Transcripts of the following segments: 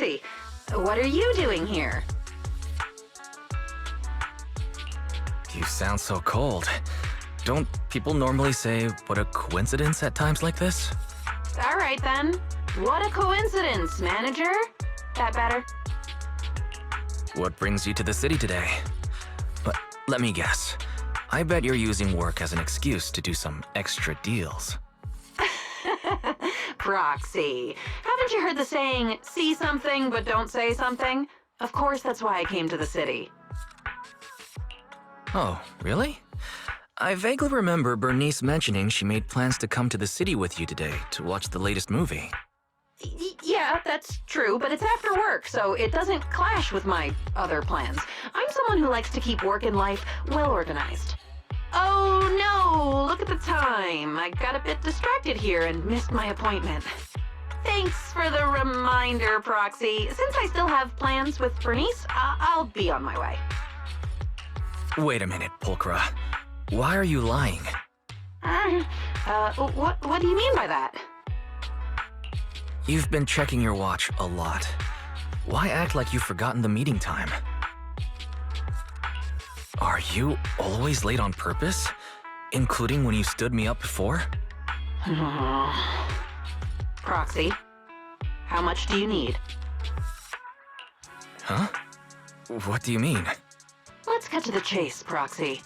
Proxy, what are you doing here? You sound so cold. Don't people normally say, what a coincidence at times like this? All right then. What a coincidence, manager. That better? What brings you to the city today? But let me guess. I bet you're using work as an excuse to do some extra deals. Proxy, haven't you heard the saying, see something but don't say something? Of course, that's why I came to the city. Oh, really? I vaguely remember Bernice mentioning she made plans to come to the city with you today to watch the latest movie. Yeah, that's true, but it's after work, so it doesn't clash with my other plans. I'm someone who likes to keep work and life well organized. Oh no, look at the time. I got a bit distracted here and missed my appointment. Thanks for the reminder, Proxy. Since I still have plans with Bernice, I'll be on my way. Wait a minute, Pulchra. Why are you lying? What do you mean by that? You've been checking your watch a lot. Why act like you've forgotten the meeting time? Are you always late on purpose? Including when you stood me up before? Proxy, how much do you need? Huh? What do you mean? Let's cut to the chase, Proxy.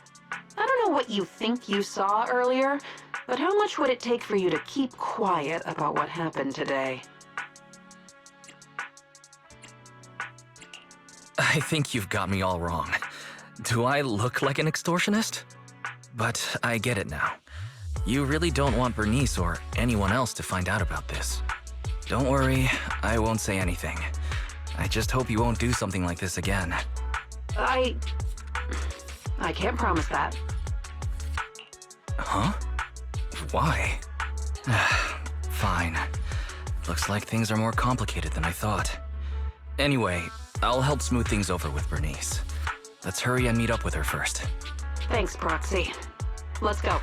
I don't know what you think you saw earlier, but how much would it take for you to keep quiet about what happened today? I think you've got me all wrong. Do I look like an extortionist? But I get it now. You really don't want Bernice or anyone else to find out about this. Don't worry, I won't say anything. I just hope you won't do something like this again. I can't promise that. Huh? Why? Fine. Looks like things are more complicated than I thought. Anyway, I'll help smooth things over with Bernice. Let's hurry and meet up with her first. Thanks, Proxy. Let's go.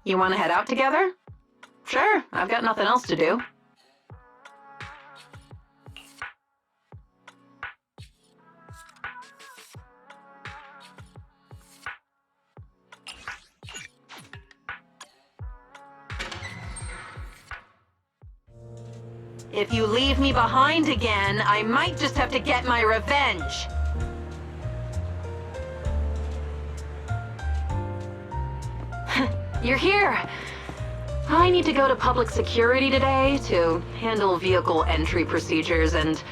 You want to head out together? Sure, I've got nothing else to do. If you leave me behind again, I might just have to get my revenge. You're here. I need to go to public security today to handle vehicle entry procedures, and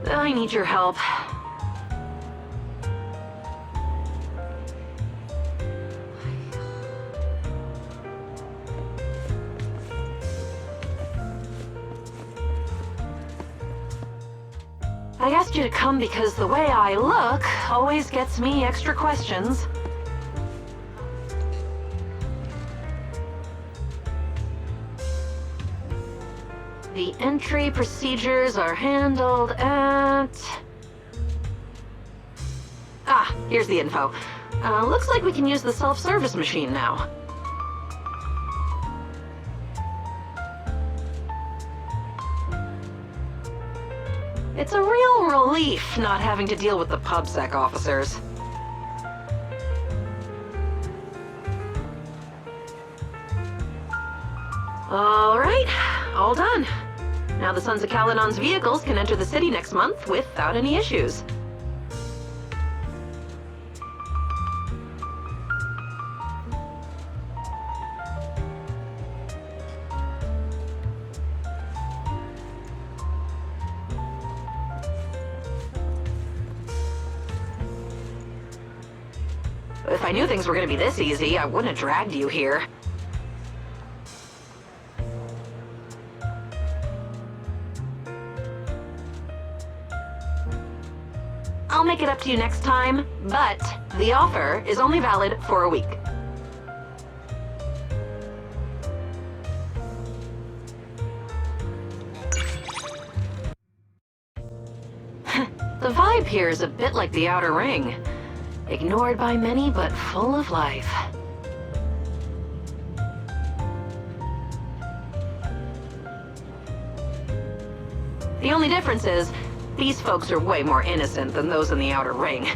I need your help. I asked you to come because the way I look always gets me extra questions. The entry procedures are handled at... Ah, here's the info. Looks like we can use the self-service machine now. It's a real relief not having to deal with the PubSec officers. Alright, all done. Now the Sons of Caledon's vehicles can enter the city next month without any issues. If I knew things were gonna be this easy, I wouldn't have dragged you here. I'll make it up to you next time, but the offer is only valid for a week. The vibe here is a bit like the Outer Ring. Ignored by many, but full of life. The only difference is, these folks are way more innocent than those in the Outer Ring.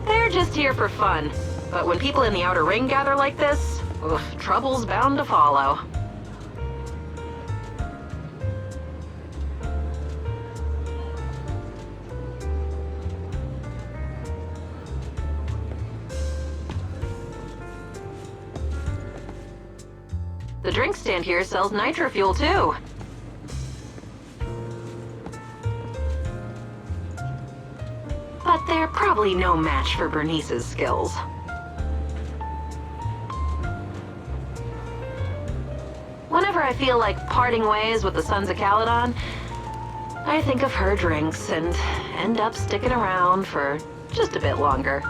They're just here for fun, but when people in the Outer Ring gather like this, oof, trouble's bound to follow. The drink stand here sells nitro fuel too. But they're probably no match for Bernice's skills. Whenever I feel like parting ways with the Sons of Caledon, I think of her drinks and end up sticking around for just a bit longer.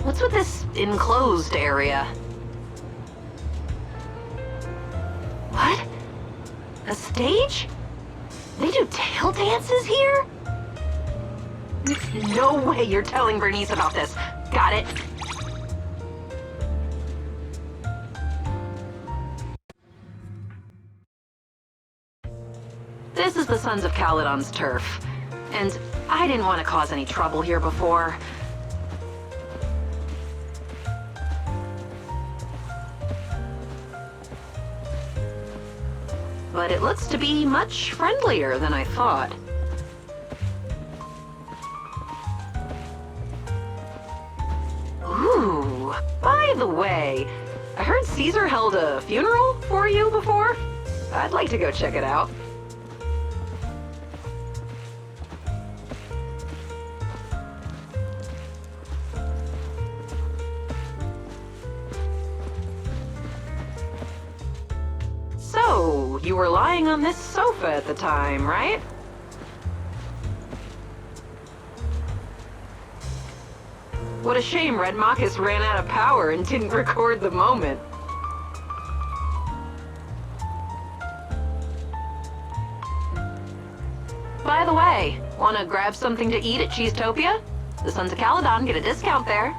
What's with this enclosed area? What? A stage? They do tail dances here? No way you're telling Bernice about this. Got it. This is the Sons of Caledon's turf, and I didn't want to cause any trouble here before. But it looks to be much friendlier than I thought. Ooh, by the way, I heard Caesar held a funeral for you before. I'd like to go check it out. So, you were lying on this sofa at the time, right? What a shame Red Marcus ran out of power and didn't record the moment. By the way, wanna grab something to eat at Cheesetopia? The Sons of Caledon get a discount there.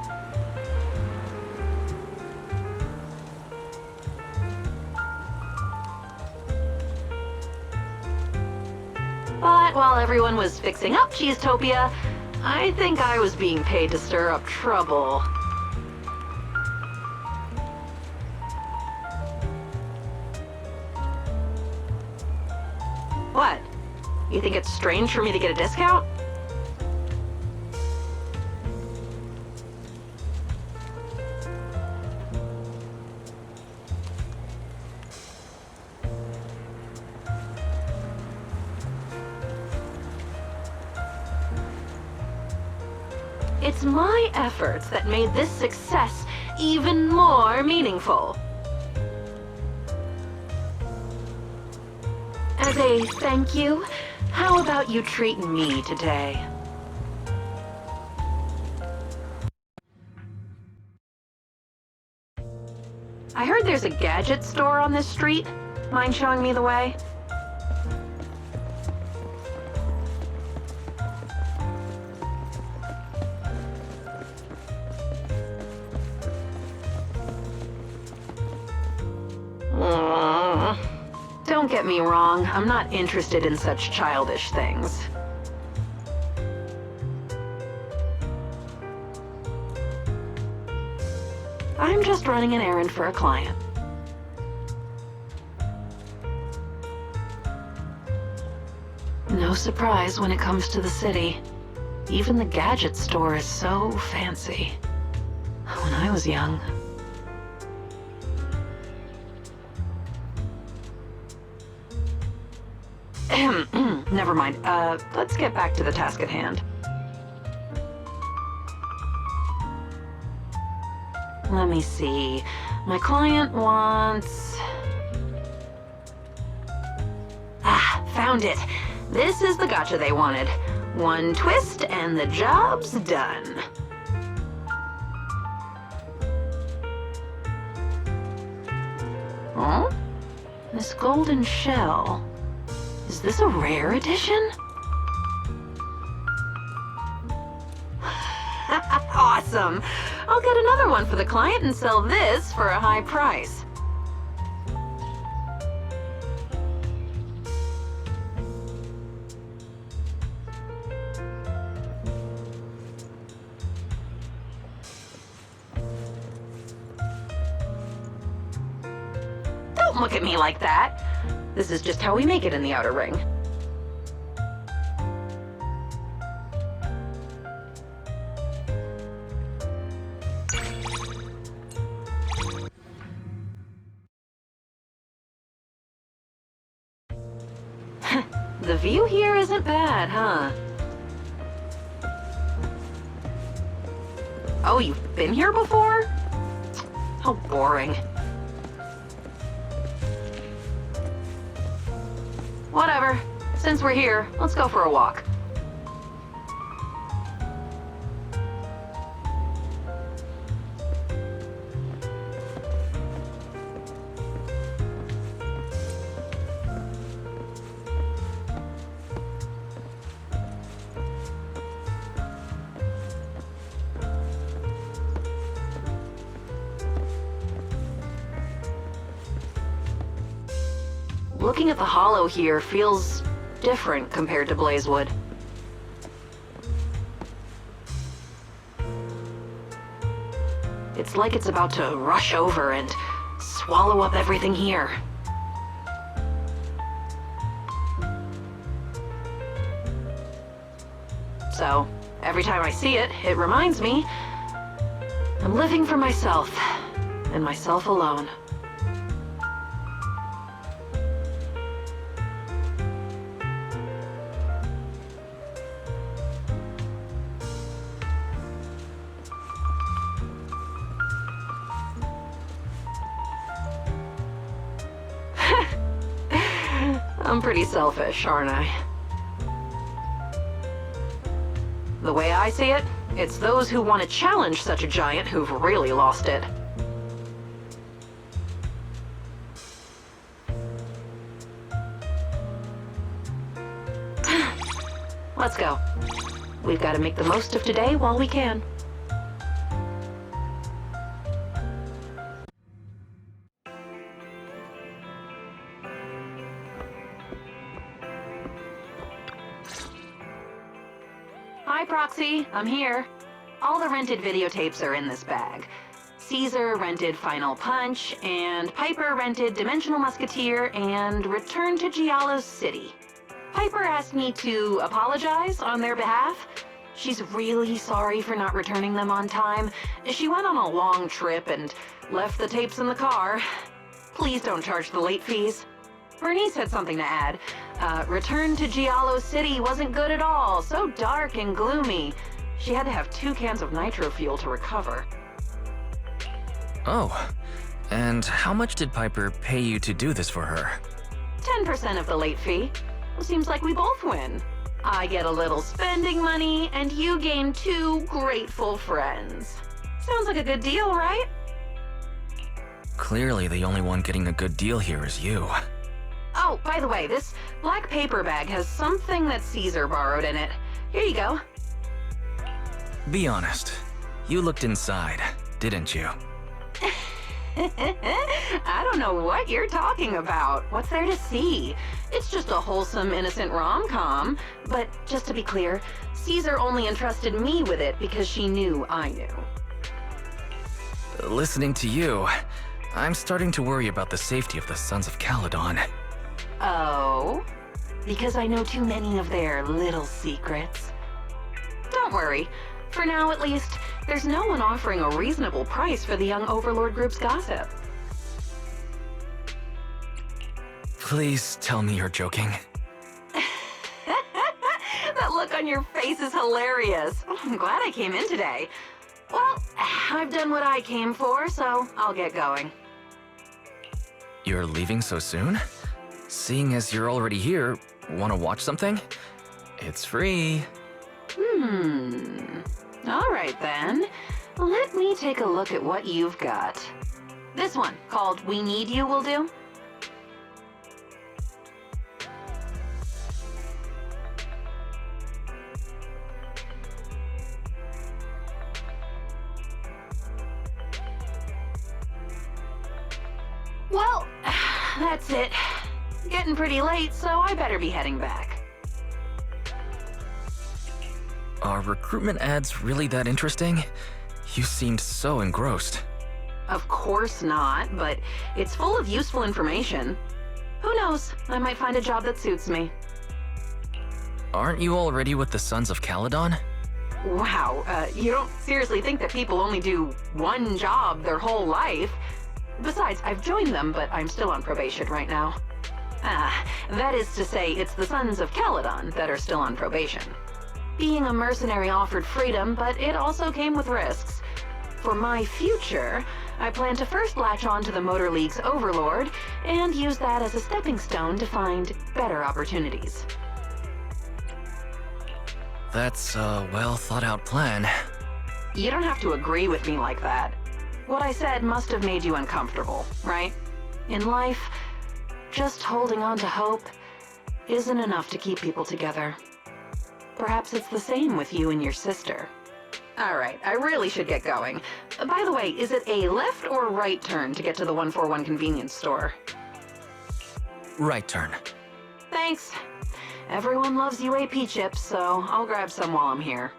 But while everyone was fixing up Cheesetopia, I think I was being paid to stir up trouble. What? You think it's strange for me to get a discount? It's my efforts that made this success even more meaningful. As a thank you, how about you treat me today? I heard there's a gadget store on this street. Mind showing me the way? Don't get me wrong, I'm not interested in such childish things. I'm just running an errand for a client. No surprise when it comes to the city. Even the gadget store is so fancy. When I was young. Never mind. Let's get back to the task at hand. Let me see. My client wants... Ah, found it. This is the gotcha they wanted. One twist and the job's done. Huh? This golden shell. Is this a rare edition? Awesome! I'll get another one for the client and sell this for a high price. Don't look at me like that. This is just how we make it in the outer ring. The view here isn't bad, huh? Oh, you've been here before? How boring. Whatever. Since we're here, let's go for a walk. Looking at the hollow here feels different compared to Blazewood. It's like it's about to rush over and swallow up everything here. So, every time I see it, it reminds me I'm living for myself, and myself alone. I'm pretty selfish, aren't I? The way I see it, it's those who want to challenge such a giant who've really lost it. Let's go. We've got to make the most of today while we can. Hi, Proxy. I'm here. All the rented videotapes are in this bag. Caesar rented Final Punch, and Piper rented Dimensional Musketeer and Return to Giallo's City. Piper asked me to apologize on their behalf. She's really sorry for not returning them on time. She went on a long trip and left the tapes in the car. Please don't charge the late fees. Bernice had something to add. Return to Giallo's City wasn't good at all, so dark and gloomy. She had to have 2 cans of nitro fuel to recover. Oh, and how much did Piper pay you to do this for her? 10% of the late fee. Seems like we both win. I get a little spending money, and you gain 2 grateful friends. Sounds like a good deal, right? Clearly, the only one getting a good deal here is you. Oh, by the way, this black paper bag has something that Caesar borrowed in it. Here you go. Be honest. You looked inside, didn't you? I don't know what you're talking about. What's there to see? It's just a wholesome, innocent rom-com. But just to be clear, Caesar only entrusted me with it because she knew I knew. Listening to you, I'm starting to worry about the safety of the Sons of Caledon. Oh? Because I know too many of their little secrets? Don't worry. For now, at least, there's no one offering a reasonable price for the young Overlord group's gossip. Please tell me you're joking. That look on your face is hilarious. I'm glad I came in today. Well, I've done what I came for, so I'll get going. You're leaving so soon? Seeing as you're already here, want to watch something? It's free. All right then. Let me take a look at what you've got. This one, called We Need You, will do. Well, that's it. Getting pretty late, so I better be heading back. Are recruitment ads really that interesting? You seemed so engrossed. Of course not, but it's full of useful information. Who knows, I might find a job that suits me. Aren't you already with the Sons of Caledon? Wow, you don't seriously think that people only do one job their whole life? Besides, I've joined them, but I'm still on probation right now. That is to say, it's the Sons of Caledon that are still on probation. Being a mercenary offered freedom, but it also came with risks. For my future, I plan to first latch on to the Motor League's Overlord, and use that as a stepping stone to find better opportunities. That's a well-thought-out plan. You don't have to agree with me like that. What I said must have made you uncomfortable, right? In life, just holding on to hope isn't enough to keep people together. Perhaps it's the same with you and your sister. All right, I really should get going. By the way, is it a left or right turn to get to the 141 convenience store? Right turn. Thanks. Everyone loves UAP chips, so I'll grab some while I'm here.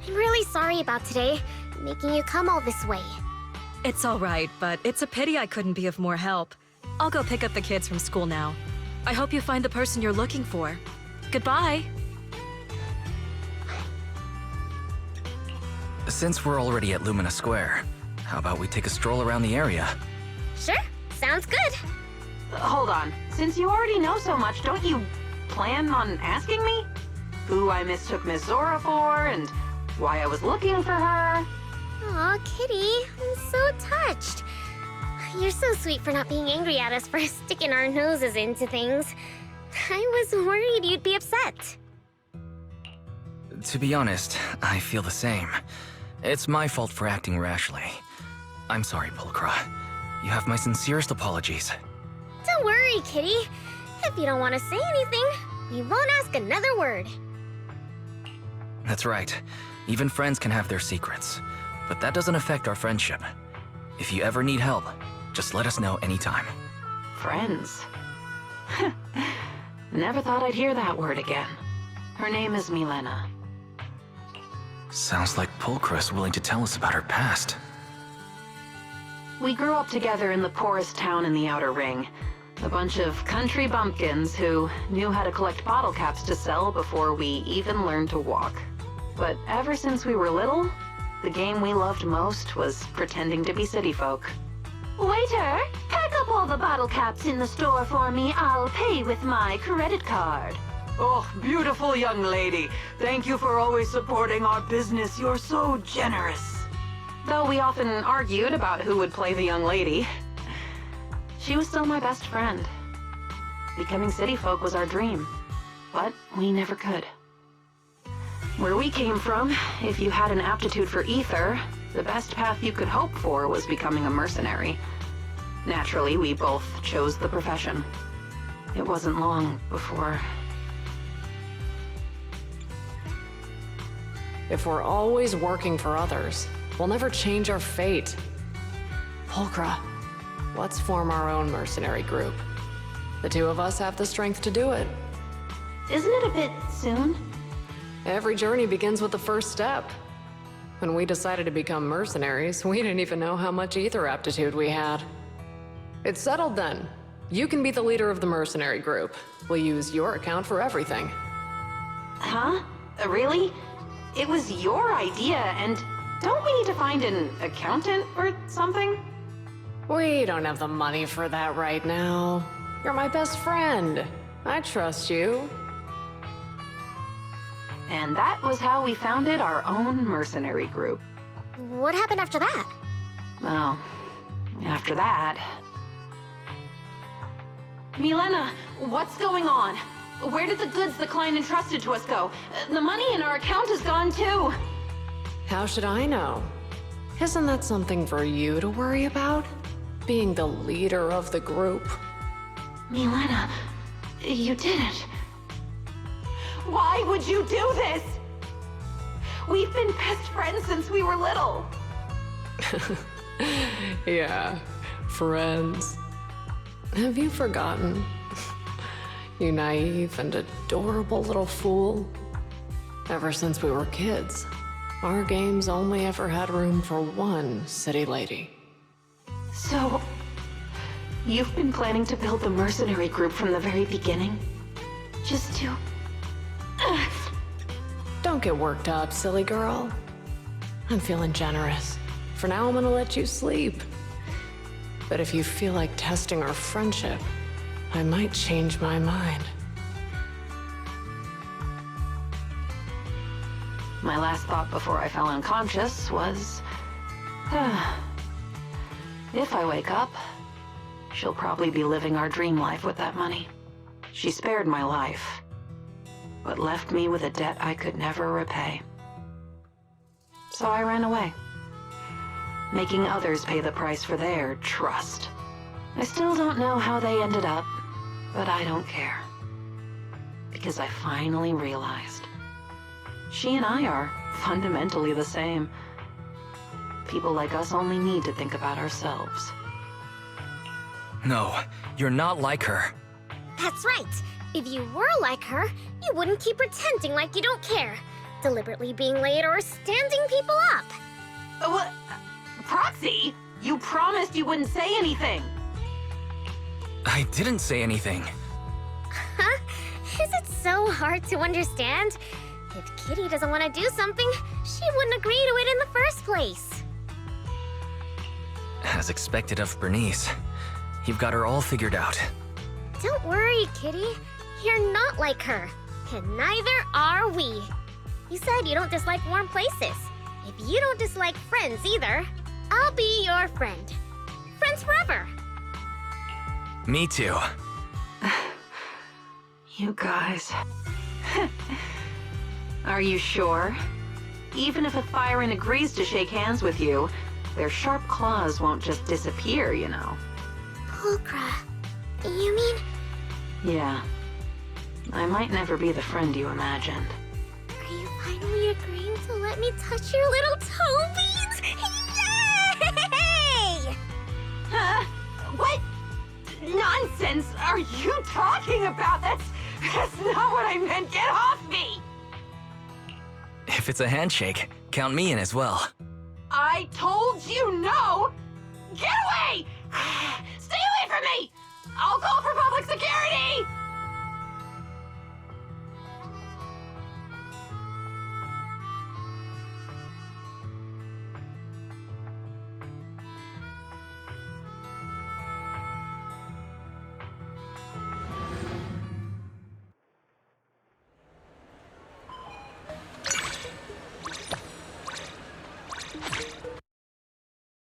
I'm really sorry about today, making you come all this way. It's all right, but it's a pity I couldn't be of more help. I'll go pick up the kids from school now. I hope you find the person you're looking for. Goodbye. Since we're already at Lumina Square, how about we take a stroll around the area? Sure, sounds good. Hold on. Since you already know so much, don't you plan on asking me? Who I mistook Miss Zora for, and why I was looking for her? Aw, Kitty, I'm so touched. You're so sweet for not being angry at us for sticking our noses into things. I was worried you'd be upset. To be honest, I feel the same. It's my fault for acting rashly. I'm sorry, Pulchra. You have my sincerest apologies. Don't worry, Kitty. If you don't want to say anything, we won't ask another word. That's right. Even friends can have their secrets. But that doesn't affect our friendship. If you ever need help, just let us know anytime. Friends. Never thought I'd hear that word again. Her name is Milena. Sounds like Pulchra's willing to tell us about her past. We grew up together in the poorest town in the Outer Ring. A bunch of country bumpkins who knew how to collect bottle caps to sell before we even learned to walk. But ever since we were little, the game we loved most was pretending to be city folk. Waiter, pack up all the bottle caps in the store for me. I'll pay with my credit card. Oh, beautiful young lady. Thank you for always supporting our business. You're so generous. Though we often argued about who would play the young lady, she was still my best friend. Becoming city folk was our dream, but we never could. Where we came from, if you had an aptitude for ether, the best path you could hope for was becoming a mercenary. Naturally, we both chose the profession. It wasn't long before... If we're always working for others, we'll never change our fate. Pulchra, let's form our own mercenary group. The two of us have the strength to do it. Isn't it a bit soon? Every journey begins with the first step. When we decided to become mercenaries, we didn't even know how much ether aptitude we had. It's settled then. You can be the leader of the mercenary group. We'll use your account for everything. Huh? Really? It was your idea, and don't we need to find an accountant or something? We don't have the money for that right now. You're my best friend. I trust you. And that was how we founded our own mercenary group. What happened after that? Well, after that... Milena, what's going on? Where did the goods the client entrusted to us go? The money in our account is gone too. How should I know? Isn't that something for you to worry about? Being the leader of the group? Milena, you did it. Why would you do this? We've been best friends since we were little. Yeah, friends. Have you forgotten? You naive and adorable little fool. Ever since we were kids, our games only ever had room for one city lady. So, you've been planning to build the mercenary group from the very beginning? Just to... Don't get worked up, silly girl. I'm feeling generous. For now, I'm gonna let you sleep. But if you feel like testing our friendship, I might change my mind. My last thought before I fell unconscious was... if I wake up, she'll probably be living our dream life with that money. She spared my life, but left me with a debt I could never repay. So I ran away, making others pay the price for their trust. I still don't know how they ended up, but I don't care. Because I finally realized she and I are fundamentally the same. People like us only need to think about ourselves. No, you're not like her. That's right. If you were like her, you wouldn't keep pretending like you don't care. deliberately being late, or standing people up. What? Proxy? You promised you wouldn't say anything. I didn't say anything. Huh? Is it so hard to understand? If Kitty doesn't want to do something, she wouldn't agree to it in the first place. As expected of Bernice, you've got her all figured out. Don't worry, Kitty. You're not like her, and neither are we. You said you don't dislike warm places. If you don't dislike friends either, I'll be your friend. Friends forever. Me too. You guys. Are you sure? Even if a Thyran agrees to shake hands with you, their sharp claws won't just disappear, you know. Pulchra. You mean? Yeah. I might never be the friend you imagined. Are you finally agreeing to let me touch your little toe beads? Yay! Huh? What nonsense are you talking about? That's not what I meant. Get off me! If it's a handshake, count me in as well. I told you no! Get away! Stay away from me!